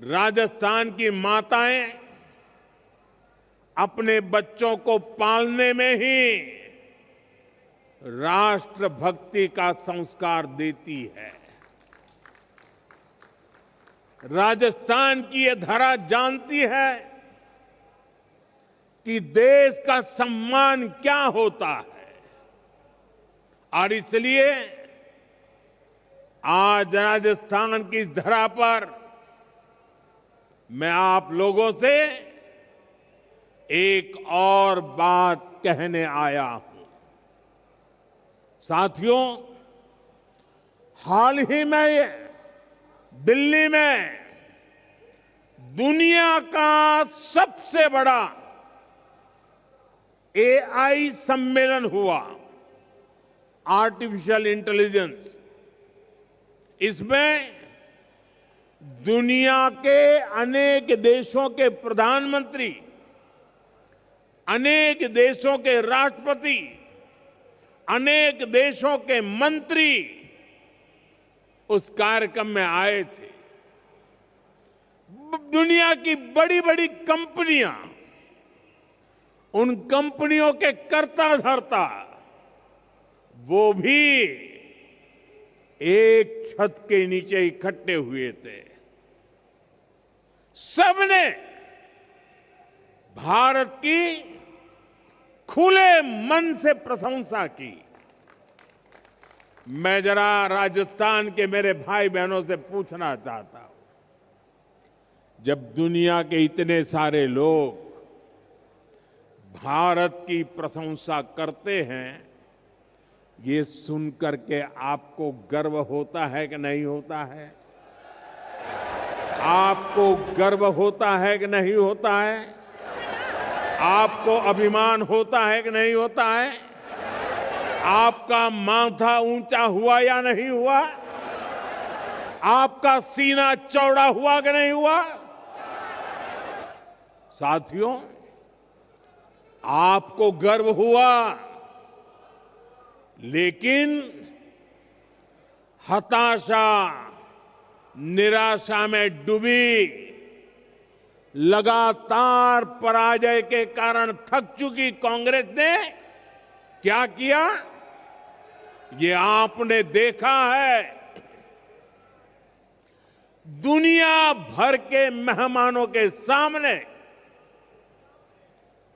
राजस्थान की माताएं अपने बच्चों को पालने में ही राष्ट्रभक्ति का संस्कार देती है। राजस्थान की ये धरा जानती है कि देश का सम्मान क्या होता है और इसलिए आज राजस्थान की इस धरा पर मैं आप लोगों से एक और बात कहने आया हूं। साथियों, हाल ही में दिल्ली में दुनिया का सबसे बड़ा एआई सम्मेलन हुआ, आर्टिफिशियल इंटेलिजेंस। इसमें दुनिया के अनेक देशों के प्रधानमंत्री, अनेक देशों के राष्ट्रपति, अनेक देशों के मंत्री उस कार्यक्रम में आए थे। दुनिया की बड़ी बड़ी कंपनियां, उन कंपनियों के कर्ता धर्ता वो भी एक छत के नीचे इकट्ठे हुए थे। सबने भारत की खुले मन से प्रशंसा की। मैं जरा राजस्थान के मेरे भाई बहनों से पूछना चाहता हूं, जब दुनिया के इतने सारे लोग भारत की प्रशंसा करते हैं, ये सुनकर के आपको गर्व होता है कि नहीं होता है? आपको गर्व होता है कि नहीं होता है? आपको अभिमान होता है कि नहीं होता है? आपका माथा ऊंचा हुआ या नहीं हुआ? आपका सीना चौड़ा हुआ कि नहीं हुआ? साथियों, आपको गर्व हुआ, लेकिन हताशा, निराशा में डूबी, लगातार पराजय के कारण थक चुकी कांग्रेस ने क्या किया, ये आपने देखा है। दुनिया भर के मेहमानों के सामने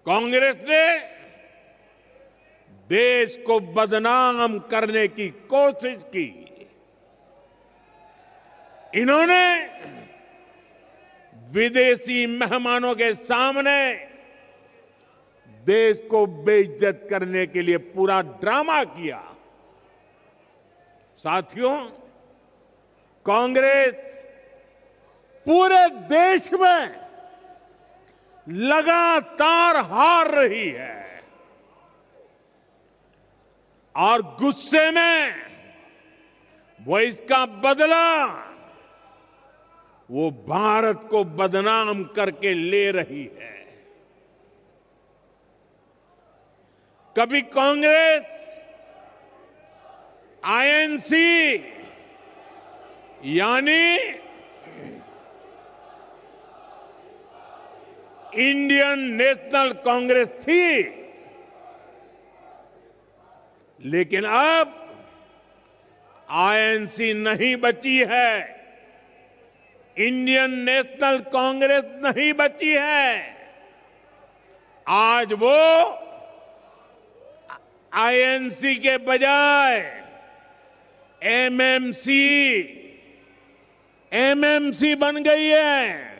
कांग्रेस ने देश को बदनाम करने की कोशिश की। इन्होंने विदेशी मेहमानों के सामने देश को बेइज्जत करने के लिए पूरा ड्रामा किया। साथियों, कांग्रेस पूरे देश में लगातार हार रही है और गुस्से में वो इसका बदला वो भारत को बदनाम करके ले रही है। कभी कांग्रेस आईएनसी यानी इंडियन नेशनल कांग्रेस थी, लेकिन अब आईएनसी नहीं बची है, इंडियन नेशनल कांग्रेस नहीं बची है। आज वो आईएनसी के बजाय एमएमसी बन गई है।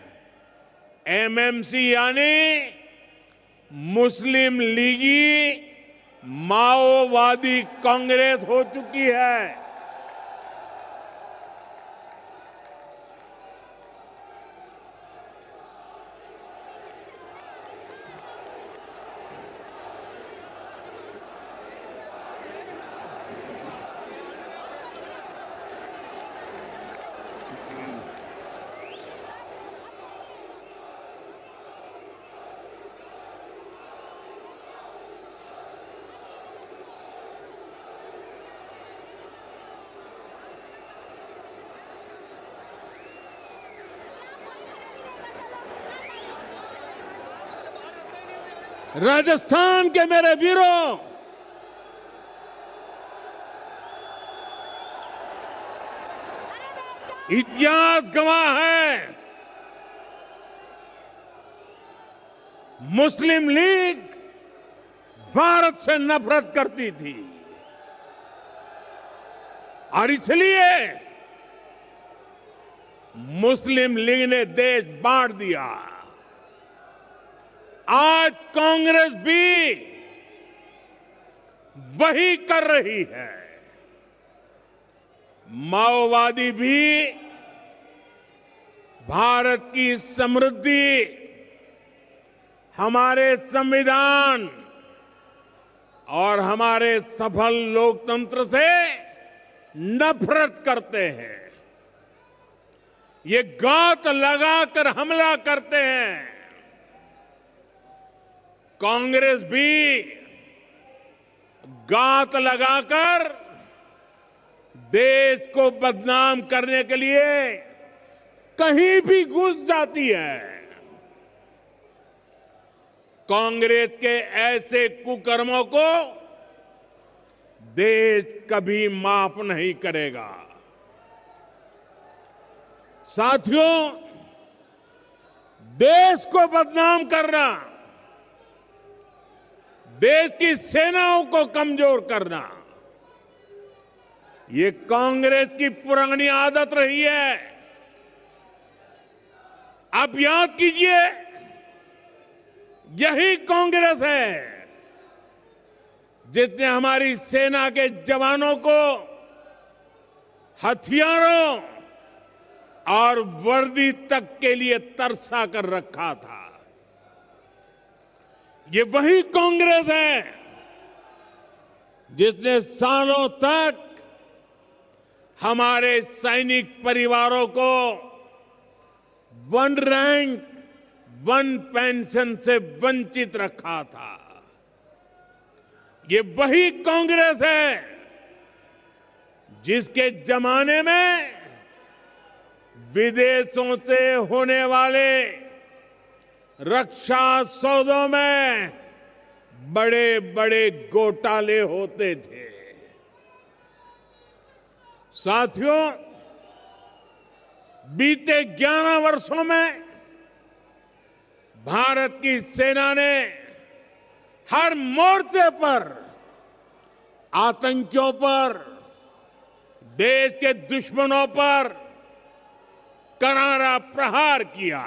एमएमसी यानी मुस्लिम लीगी माओवादी कांग्रेस हो चुकी है। राजस्थान के मेरे वीरों, इतिहास गवाह है, मुस्लिम लीग भारत से नफरत करती थी और इसलिए मुस्लिम लीग ने देश बांट दिया। आज कांग्रेस भी वही कर रही है। माओवादी भी भारत की समृद्धि, हमारे संविधान और हमारे सफल लोकतंत्र से नफरत करते हैं। ये गात लगाकर हमला करते हैं। कांग्रेस भी गात लगाकर देश को बदनाम करने के लिए कहीं भी घुस जाती है। कांग्रेस के ऐसे कुकर्मों को देश कभी माफ नहीं करेगा। साथियों, देश को बदनाम करना, देश की सेनाओं को कमजोर करना, ये कांग्रेस की पुरानी आदत रही है। आप याद कीजिए, यही कांग्रेस है जिसने हमारी सेना के जवानों को हथियारों और वर्दी तक के लिए तरसा कर रखा था। ये वही कांग्रेस है जिसने सालों तक हमारे सैनिक परिवारों को वन रैंक वन पेंशन से वंचित रखा था। ये वही कांग्रेस है जिसके जमाने में विदेशों से होने वाले रक्षा सौदों में बड़े बड़े घोटाले होते थे। साथियों, बीते 11 वर्षों में भारत की सेना ने हर मोर्चे पर आतंकियों पर, देश के दुश्मनों पर करारा प्रहार किया।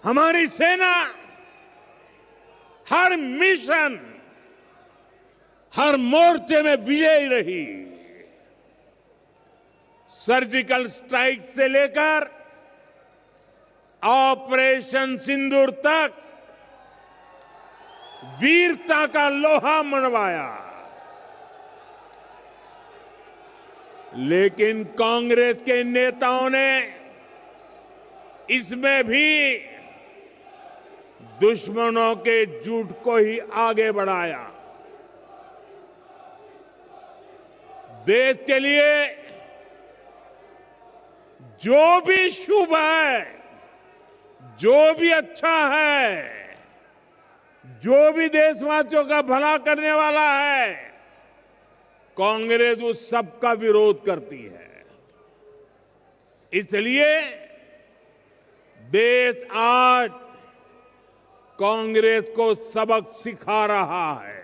हमारी सेना हर मिशन, हर मोर्चे में विजयी रही। सर्जिकल स्ट्राइक से लेकर ऑपरेशन सिंदूर तक वीरता का लोहा मनवाया। लेकिन कांग्रेस के नेताओं ने इसमें भी दुश्मनों के झूठ को ही आगे बढ़ाया। देश के लिए जो भी शुभ है, जो भी अच्छा है, जो भी देशवासियों का भला करने वाला है, कांग्रेस उस सब का विरोध करती है। इसलिए देश आज कांग्रेस को सबक सिखा रहा है।